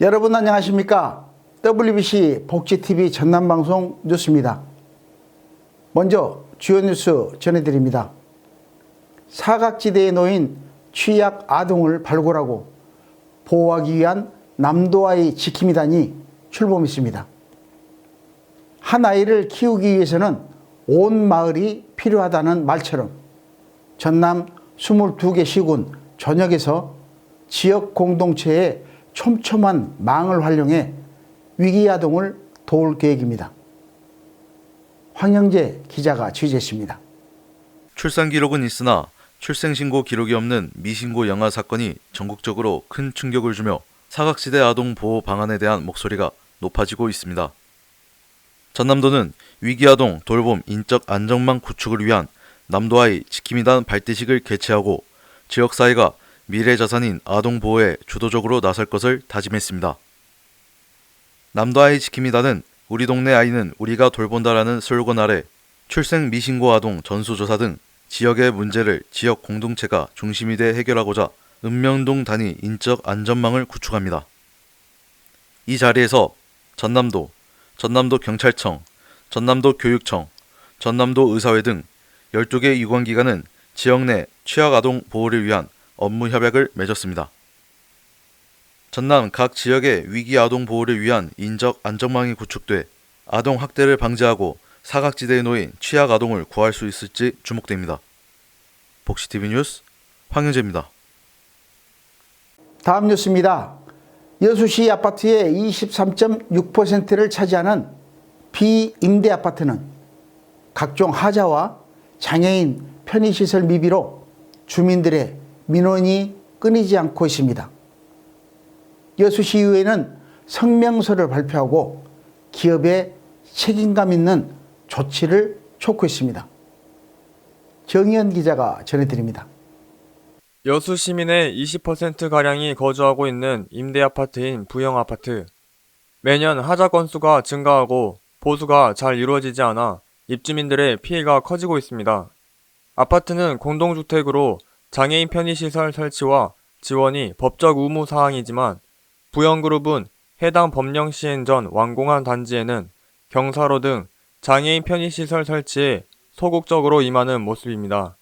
여러분 안녕하십니까? WBC 복지TV 전남방송 뉴스입니다. 먼저 주요 뉴스 전해드립니다. 사각지대에 놓인 취약 아동을 발굴하고 보호하기 위한 남도아이 지킴이단이 출범했습니다. 한 아이를 키우기 위해서는 온 마을이 필요하다는 말처럼 전남 22개 시군 전역에서 지역 공동체의 촘촘한 망을 활용해 위기 아동을 도울 계획입니다. 황영재 기자가 취재했습니다. 출산 기록은 있으나 출생신고 기록이 없는 미신고 영아 사건이 전국적으로 큰 충격을 주며 사각지대 아동 보호 방안에 대한 목소리가 높아지고 있습니다. 전남도는 위기아동 돌봄 인적 안정망 구축을 위한 남도아이 지킴이단 발대식을 개최하고 지역사회가 미래자산인 아동 보호에 주도적으로 나설 것을 다짐했습니다. 남도아이 지킴이단은 우리 동네 아이는 우리가 돌본다라는 슬로건 아래 출생 미신고 아동 전수조사 등 지역의 문제를 지역 공동체가 중심이 돼 해결하고자 읍면동 단위 인적 안전망을 구축합니다. 이 자리에서 전남도 경찰청, 전남도 교육청, 전남도 의사회 등 12개 유관기관은 지역 내 취약아동 보호를 위한 업무 협약을 맺었습니다. 전남 각 지역의 위기 아동 보호를 위한 인적 안전망이 구축돼 아동 학대를 방지하고 사각지대에 놓인 취약 아동을 구할 수 있을지 주목됩니다. 복지TV 뉴스 황영재입니다. 다음 뉴스입니다. 여수시 아파트의 23.6%를 차지하는 비임대 아파트는 각종 하자와 장애인 편의시설 미비로 주민들의 민원이 끊이지 않고 있습니다. 여수시의회는 성명서를 발표하고 기업에 책임감 있는 조치를 촉구했습니다. 정의연 기자가 전해드립니다. 여수 시민의 20%가량이 거주하고 있는 임대아파트인 부영아파트. 매년 하자 건수가 증가하고 보수가 잘 이루어지지 않아 입주민들의 피해가 커지고 있습니다. 아파트는 공동주택으로 장애인 편의시설 설치와 지원이 법적 의무 사항이지만 부영그룹은 해당 법령 시행 전 완공한 단지에는 경사로 등 장애인 편의시설 설치에 소극적으로 임하는 모습입니다.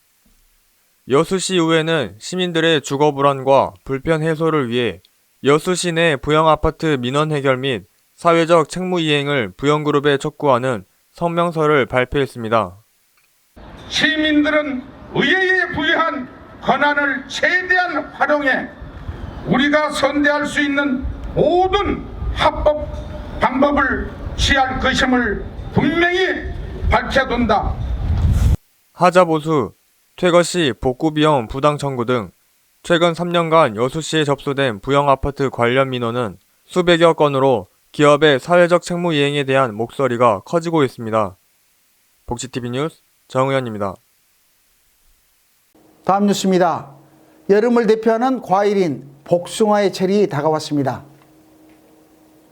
여수시의회는 시민들의 주거 불안과 불편 해소를 위해 여수시 내 부영아파트 민원 해결 및 사회적 책무 이행을 부영그룹에 촉구하는 성명서를 발표했습니다. 시민들은 의회에 부여한 권한을 최대한 활용해 우리가 선대할 수 있는 모든 합법 방법을 취할 것임을 분명히 밝혀둔다. 하자 보수, 퇴거 시 복구 비용 부당 청구 등 최근 3년간 여수시에 접수된 부영아파트 관련 민원은 수백여 건으로 기업의 사회적 책무 이행에 대한 목소리가 커지고 있습니다. 복지TV 뉴스 정의연입니다. 다음 뉴스입니다. 여름을 대표하는 과일인 복숭아의 철이 다가왔습니다.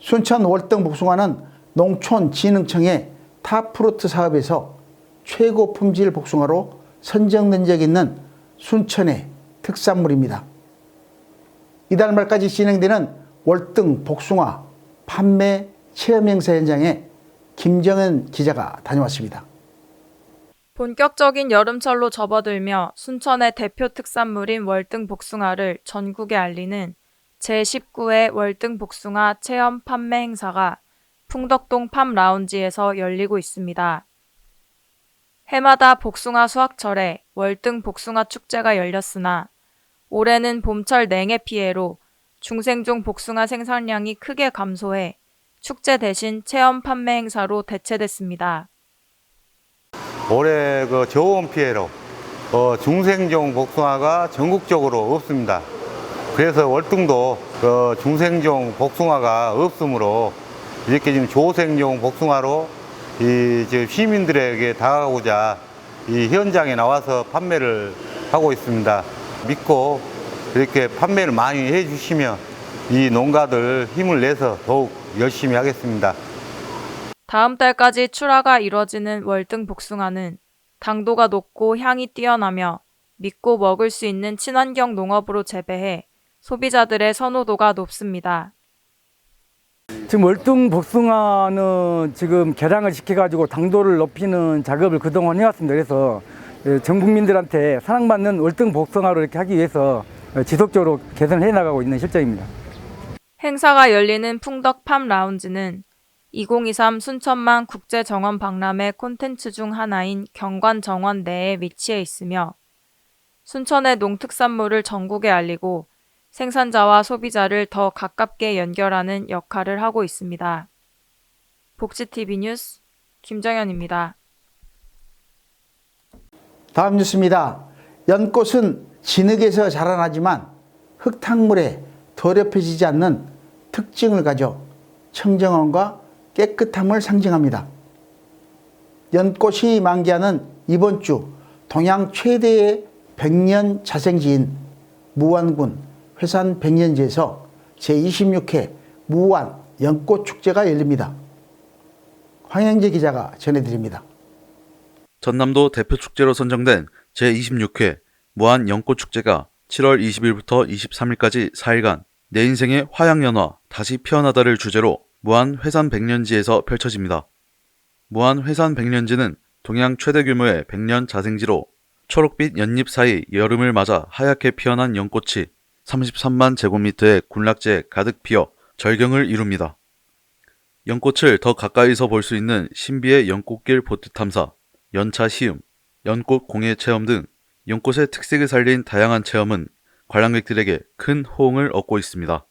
순천 월등 복숭아는 농촌진흥청의 탑프루트 사업에서 최고 품질 복숭아로 선정된 적 있는 순천의 특산물입니다. 이달 말까지 진행되는 월등 복숭아 판매 체험 행사 현장에 김정은 기자가 다녀왔습니다. 본격적인 여름철로 접어들며 순천의 대표 특산물인 월등 복숭아를 전국에 알리는 제19회 월등 복숭아 체험 판매 행사가 풍덕동 팜라운지에서 열리고 있습니다. 해마다 복숭아 수확철에 월등 복숭아 축제가 열렸으나 올해는 봄철 냉해 피해로 중생종 복숭아 생산량이 크게 감소해 축제 대신 체험 판매 행사로 대체됐습니다. 올해 저온 피해로 중생종 복숭아가 전국적으로 없습니다. 그래서 월등도 중생종 복숭아가 없으므로 이렇게 지금 조생종 복숭아로 시민들에게 다가가고자 이 현장에 나와서 판매를 하고 있습니다. 믿고 이렇게 판매를 많이 해주시면 이 농가들 힘을 내서 더욱 열심히 하겠습니다. 다음 달까지 출하가 이뤄지는 월등 복숭아는 당도가 높고 향이 뛰어나며 믿고 먹을 수 있는 친환경 농업으로 재배해 소비자들의 선호도가 높습니다. 지금 월등 복숭아는 지금 개량을 시켜가지고 당도를 높이는 작업을 그동안 해왔습니다. 그래서 전 국민들한테 사랑받는 월등 복숭아로 이렇게 하기 위해서 지속적으로 개선을 해나가고 있는 실정입니다. 행사가 열리는 풍덕팜 라운지는 2023 순천만 국제정원 박람회 콘텐츠 중 하나인 경관정원 내에 위치해 있으며 순천의 농특산물을 전국에 알리고 생산자와 소비자를 더 가깝게 연결하는 역할을 하고 있습니다. 복지TV 뉴스 김정현입니다. 다음 뉴스입니다. 연꽃은 진흙에서 자라나지만 흙탕물에 더럽혀지지 않는 특징을 가져 청정함과 깨끗함을 상징합니다. 연꽃이 만개하는 이번 주 동양 최대의 백년 자생지인 무안군 회산 백년지에서 제26회 무안 연꽃축제가 열립니다. 황영재 기자가 전해드립니다. 전남도 대표 축제로 선정된 제26회 무안 연꽃축제가 7월 20일부터 23일까지 4일간 내 인생의 화양연화 다시 피어나다를 주제로 무안 회산 백년지에서 펼쳐집니다. 무안 회산 백년지는 동양 최대 규모의 백년 자생지로 초록빛 연잎 사이 여름을 맞아 하얗게 피어난 연꽃이 33만 제곱미터의 군락지에 가득 피어 절경을 이룹니다. 연꽃을 더 가까이서 볼 수 있는 신비의 연꽃길 보트 탐사, 연차 시음, 연꽃 공예 체험 등 연꽃의 특색을 살린 다양한 체험은 관람객들에게 큰 호응을 얻고 있습니다.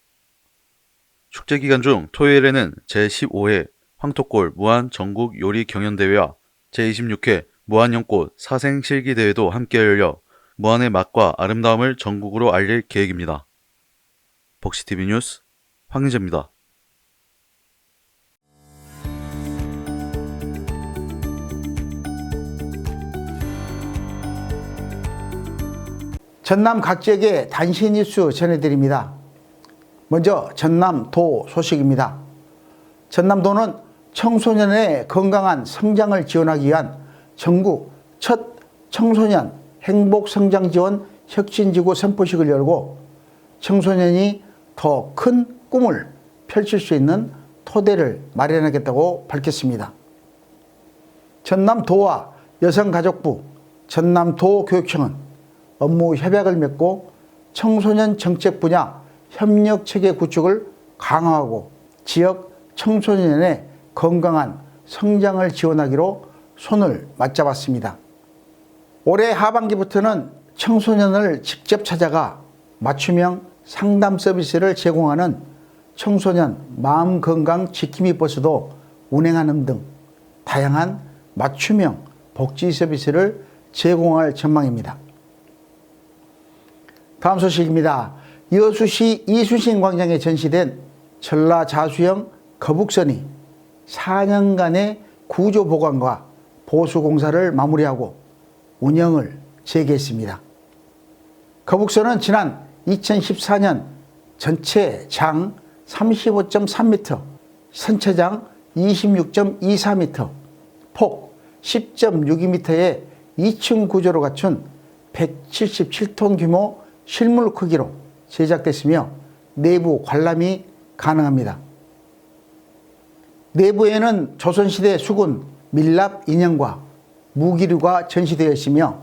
축제 기간 중 토요일에는 제15회 황토골 무안 전국 요리 경연대회와 제26회 무안연꽃 사생실기대회도 함께 열려 무안의 맛과 아름다움을 전국으로 알릴 계획입니다. 복시TV 뉴스 황희재입니다. 전남 각 지역의 단신 뉴스 전해드립니다. 먼저 전남도 소식입니다. 전남도는 청소년의 건강한 성장을 지원하기 위한 전국 첫 청소년 행복성장지원 혁신지구 선포식을 열고 청소년이 더 큰 꿈을 펼칠 수 있는 토대를 마련하겠다고 밝혔습니다. 전남도와 여성가족부, 전남도교육청은 업무 협약을 맺고 청소년 정책 분야 협력체계 구축을 강화하고 지역 청소년의 건강한 성장을 지원하기로 손을 맞잡았습니다. 올해 하반기부터는 청소년을 직접 찾아가 맞춤형 상담 서비스를 제공하는 청소년 마음건강 지킴이 버스도 운행하는 등 다양한 맞춤형 복지 서비스를 제공할 전망입니다. 다음 소식입니다. 여수시 이순신 광장에 전시된 전라자수형 거북선이 4년간의 구조보관과 보수공사를 마무리하고 운영을 재개했습니다. 거북선은 지난 2014년 전체 장 35.3m, 선체장 26.24m, 폭 10.62m의 2층 구조로 갖춘 177톤 규모 실물 크기로 제작됐으며 내부 관람이 가능합니다. 내부에는 조선시대 수군 밀랍 인형과 무기류가 전시되어 있으며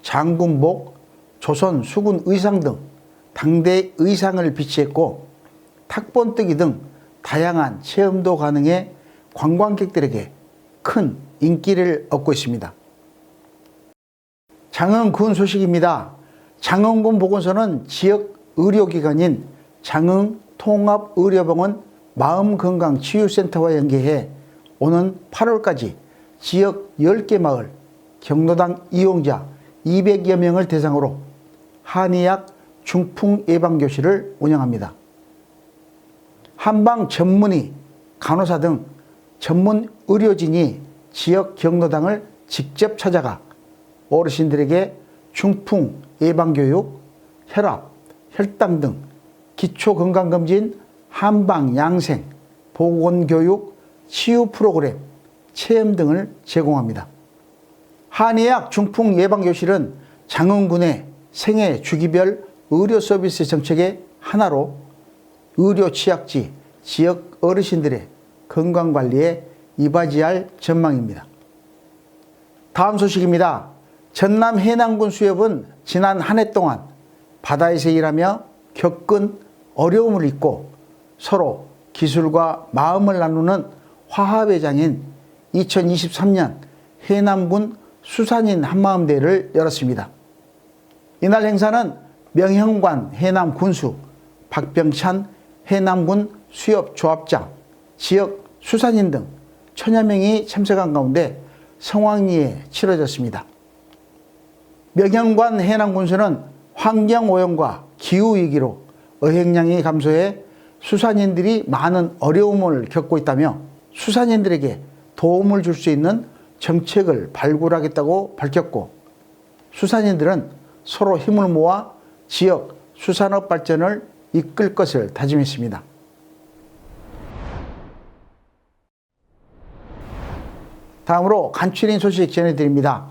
장군복, 조선 수군 의상 등 당대 의상을 비치했고 탁본뜨기 등 다양한 체험도 가능해 관광객들에게 큰 인기를 얻고 있습니다. 장흥군 소식입니다. 장흥군 보건소는 지역 의료기관인 장흥통합의료병원 마음건강치유센터와 연계해 오는 8월까지 지역 10개 마을 경로당 이용자 200여 명을 대상으로 한의학 중풍 예방교실을 운영합니다. 한방 전문의, 간호사 등 전문 의료진이 지역 경로당을 직접 찾아가 어르신들에게 중풍 예방교육, 혈압, 혈당 등 기초건강검진, 한방 양생, 보건교육, 치유 프로그램, 체험 등을 제공합니다. 한의학 중풍 예방교실은 장흥군의 생애 주기별 의료 서비스 정책의 하나로 의료 취약지, 지역 어르신들의 건강관리에 이바지할 전망입니다. 다음 소식입니다. 전남 해남군 수협은 지난 한 해 동안 바다에서 일하며 겪은 어려움을 잊고 서로 기술과 마음을 나누는 화합의 장인 2023년 해남군 수산인 한마음대회를 열었습니다. 이날 행사는 명형관 해남군수, 박병찬 해남군 수협조합장, 지역 수산인 등 천여 명이 참석한 가운데 성황리에 치러졌습니다. 명형관 해남군수는 환경오염과 기후위기로 어획량이 감소해 수산인들이 많은 어려움을 겪고 있다며 수산인들에게 도움을 줄 수 있는 정책을 발굴하겠다고 밝혔고, 수산인들은 서로 힘을 모아 지역 수산업 발전을 이끌 것을 다짐했습니다. 다음으로 간추린 소식 전해드립니다.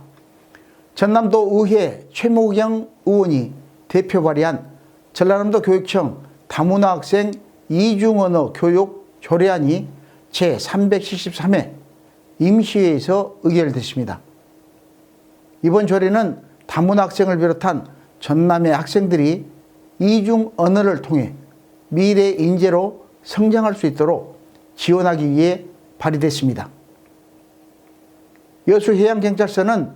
전남도 의회 최모경 의원이 대표 발의한 전라남도 교육청 다문화학생 이중언어 교육 조례안이 제373회 임시회에서 의결됐습니다. 이번 조례는 다문화학생을 비롯한 전남의 학생들이 이중 언어를 통해 미래 인재로 성장할 수 있도록 지원하기 위해 발의됐습니다. 여수해양경찰서는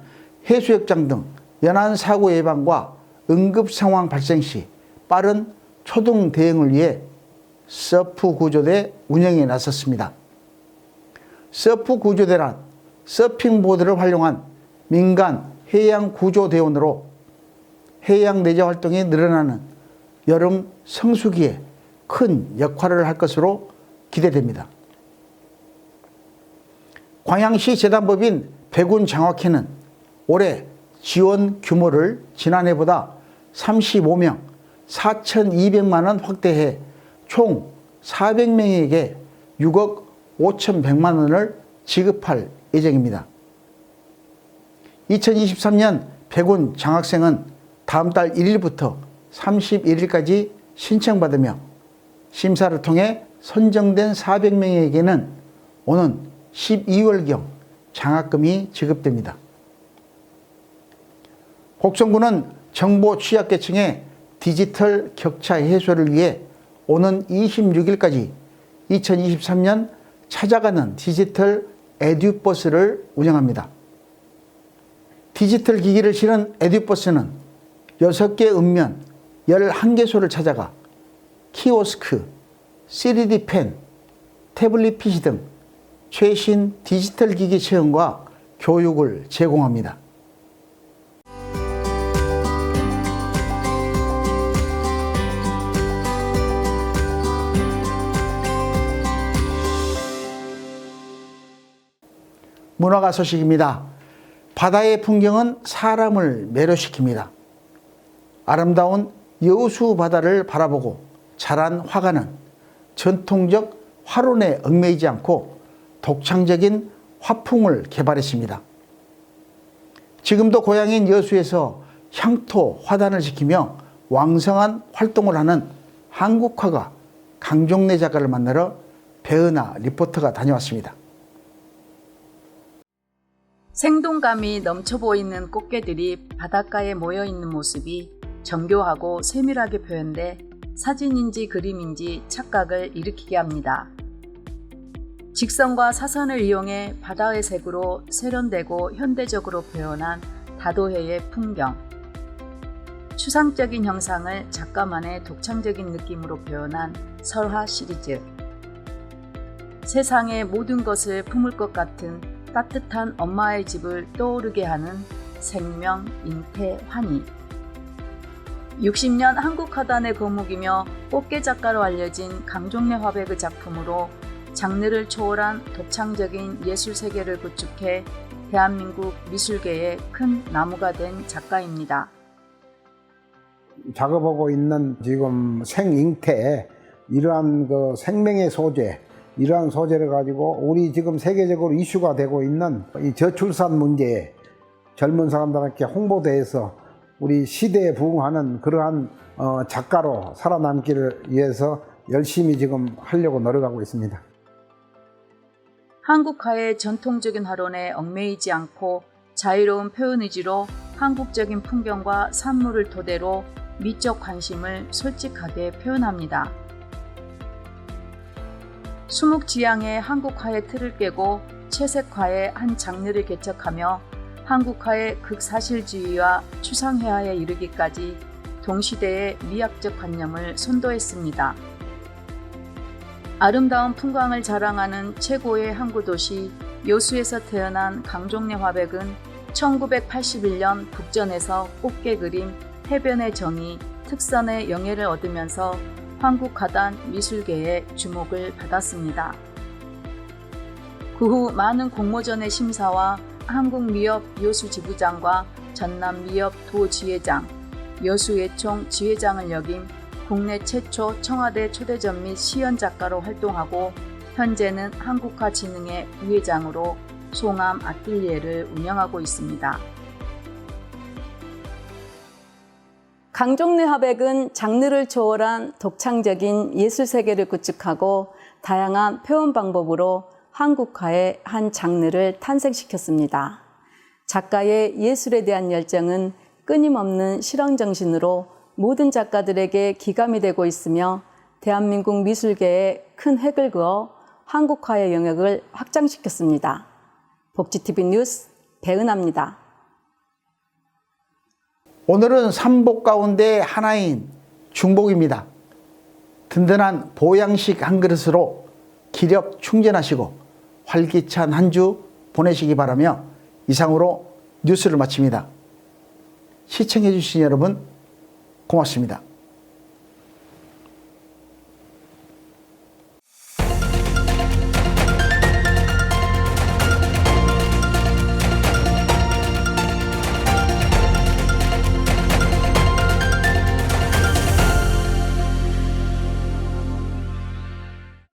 해수욕장 등 연안 사고 예방과 응급 상황 발생 시 빠른 초동 대응을 위해 서프 구조대 운영에 나섰습니다. 서프 구조대란 서핑보드를 활용한 민간 해양 구조대원으로 해양 내재 활동이 늘어나는 여름 성수기에 큰 역할을 할 것으로 기대됩니다. 광양시 재단법인 백운 장학회는 올해 지원 규모를 지난해보다 35명 4,200만 원 확대해 총 400명에게 6억 5,100만 원을 지급할 예정입니다. 2023년 백운 장학생은 다음 달 1일부터 31일까지 신청받으며 심사를 통해 선정된 400명에게는 오는 12월경 장학금이 지급됩니다. 곡성군은 정보 취약계층의 디지털 격차 해소를 위해 오는 26일까지 2023년 찾아가는 디지털 에듀버스를 운영합니다. 디지털 기기를 실은 에듀버스는 6개 읍면 11개소를 찾아가 키오스크, 3D 펜, 태블릿 PC 등 최신 디지털 기기 체험과 교육을 제공합니다. 문화가 소식입니다. 바다의 풍경은 사람을 매료시킵니다. 아름다운 여수 바다를 바라보고 자란 화가는 전통적 화론에 얽매이지 않고 독창적인 화풍을 개발했습니다. 지금도 고향인 여수에서 향토 화단을 지키며 왕성한 활동을 하는 한국 화가 강종래 작가를 만나러 배은하 리포터가 다녀왔습니다. 생동감이 넘쳐 보이는 꽃게들이 바닷가에 모여 있는 모습이 정교하고 세밀하게 표현돼 사진인지 그림인지 착각을 일으키게 합니다. 직선과 사선을 이용해 바다의 색으로 세련되고 현대적으로 표현한 다도해의 풍경. 추상적인 형상을 작가만의 독창적인 느낌으로 표현한 설화 시리즈. 세상의 모든 것을 품을 것 같은 따뜻한 엄마의 집을 떠오르게 하는 생명, 잉태, 환희. 60년 한국 화단의 거목이며 꽃게 작가로 알려진 강종래 화백의 작품으로 장르를 초월한 독창적인 예술 세계를 구축해 대한민국 미술계의 큰 나무가 된 작가입니다. 작업하고 있는 지금 생잉태, 이러한 그 생명의 소재, 이러한 소재를 가지고 우리 지금 세계적으로 이슈가 되고 있는 이 저출산 문제에 젊은 사람들에게 홍보대해서 우리 시대에 부응하는 그러한 작가로 살아남기를 위해서 열심히 지금 하려고 노력하고 있습니다. 한국화의 전통적인 활원에 얽매이지 않고 자유로운 표현 의지로 한국적인 풍경과 산물을 토대로 미적 관심을 솔직하게 표현합니다. 수묵지향의 한국화의 틀을 깨고 채색화의 한 장르를 개척하며 한국화의 극사실주의와 추상회화에 이르기까지 동시대의 미학적 관념을 선도했습니다. 아름다운 풍광을 자랑하는 최고의 항구도시 여수에서 태어난 강종래 화백은 1981년 북전에서 꽃게 그림 해변의 정의, 특선의 영예를 얻으면서 한국화단 미술계의 주목을 받았습니다. 그 후 많은 공모전의 심사와 한국미협 여수지부장과 전남미협 도지회장, 여수예총 지회장을 역임 국내 최초 청와대 초대전 및 시연 작가로 활동하고 현재는 한국화진흥회 부회장으로 송암 아틀리에를 운영하고 있습니다. 강종래 화백은 장르를 초월한 독창적인 예술 세계를 구축하고 다양한 표현 방법으로 한국화의 한 장르를 탄생시켰습니다. 작가의 예술에 대한 열정은 끊임없는 실험 정신으로 모든 작가들에게 기감이 되고 있으며 대한민국 미술계에 큰 획을 그어 한국화의 영역을 확장시켰습니다. 복지TV 뉴스 배은하입니다. 오늘은 삼복 가운데 하나인 중복입니다. 든든한 보양식 한 그릇으로 기력 충전하시고 활기찬 한 주 보내시기 바라며 이상으로 뉴스를 마칩니다. 시청해 주신 여러분 고맙습니다.